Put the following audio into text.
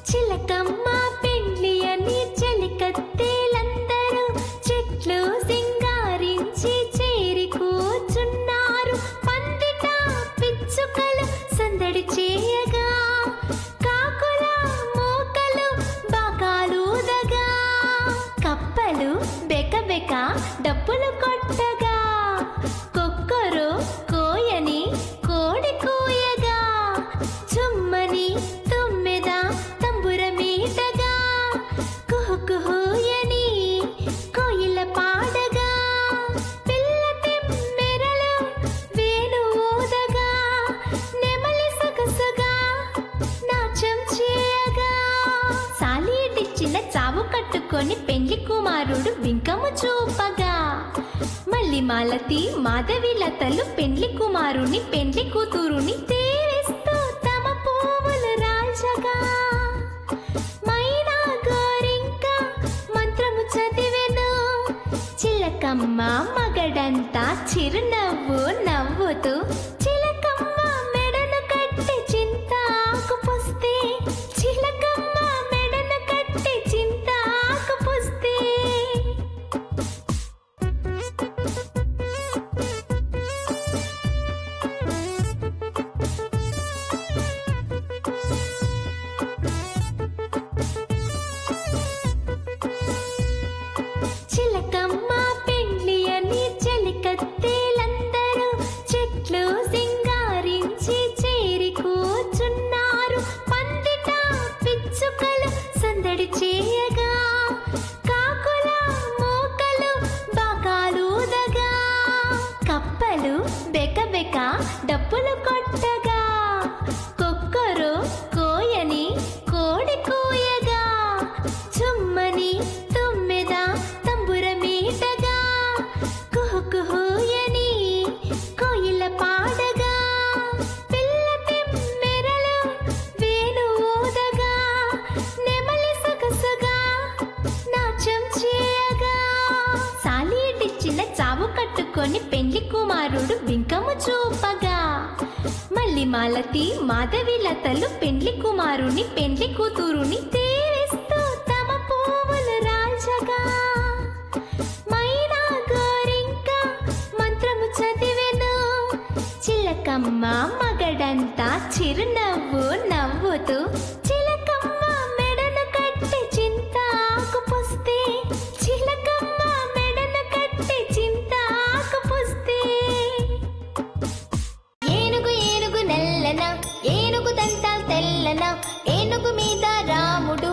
చిలకమ్మ పెండ్లి అని చెలికత్తేలందరూ చెట్లు సింగారించి చేరి కూర్చున్నారు. పందిట పిచ్చుకలు సందడి చేయగా, కాకుల మూకలు బాకాలుదగా, కప్పలు బెకబెక డప్పులు కొట్టగా, కొక్కరు కోయని కోడి కూయగా, చుమ్మని తుమ్మెద తంబురమీటగా, కుహుకుహుయని కోయిల పాడగా, పిల్ల తిమ్మెరలు వేణు ఊదగా, నెమలి సొగసుగా నాట్యం చేయగా, సాలీడిచ్చిన చావు కట్టుకొని పెండ్లి కుమారుడు వింకము చూపగా, మల్లి మాలతి మాధవి లతలు పెండ్లి కుమారుని పెండ్లి కూతురుని తీరిస్తూ తమ పువ్వులు రాల్చగా, మైనా గోరింక మంత్రము చదివెను. చిలకమ్మ మగడంతా చిరునవ్వు నవ్వుతూ, చిలకమ్మ మెడను కట్టి చింతాకు పుస్తే, చిలకమ్మ మెడను కట్టి చింతాకు పుస్తే. చిలకమ్మ పెండ్లి అని చెలికత్తేలందరూ చెట్లు సింగారించి చేరి కూర్చున్నారు. పందిట పిచ్చుకలు సందడి చేయగా, కాకుల మూకలు బాకాలుదగా, కప్పలు బెకబెక డప్పులు కొట్టగా, కొక్కరు కోయని కోడి కూయగా, చుమ్మని తుమ్మెద తంబురమీటగా, కుహుకుహుయని కోయిల పాడగా, పిల్ల తిమ్మెరలు వేణు ఊదగా, నెమలి సొగసుగా నాట్యం చేయగా, సాలీడిచ్చిన చావు కట్టుకొని పెండ్లి కుమారుడు వింకము చూపగా, మల్లి మాలతి మాధవి లతలు పెండ్లి కుమారుని పెండ్లి కూతురుని తీరిస్తూ తమ పువ్వులు రాల్చగా, మైనా గోరింక మంత్రము చదివెను. చిలకమ్మ మగడంతా చిరునవ్వు నవ్వుతూ, చిలకమ్మ మెడను కట్టి చింతాకు పుస్తే, చిలకమ్మ మెడను కట్టి చింతాకు పుస్తే. ఏనుగు ఏనుగు నల్లన, ఏనుగు దంతాలు తెల్లన, ఏనుగు మీద రాముడు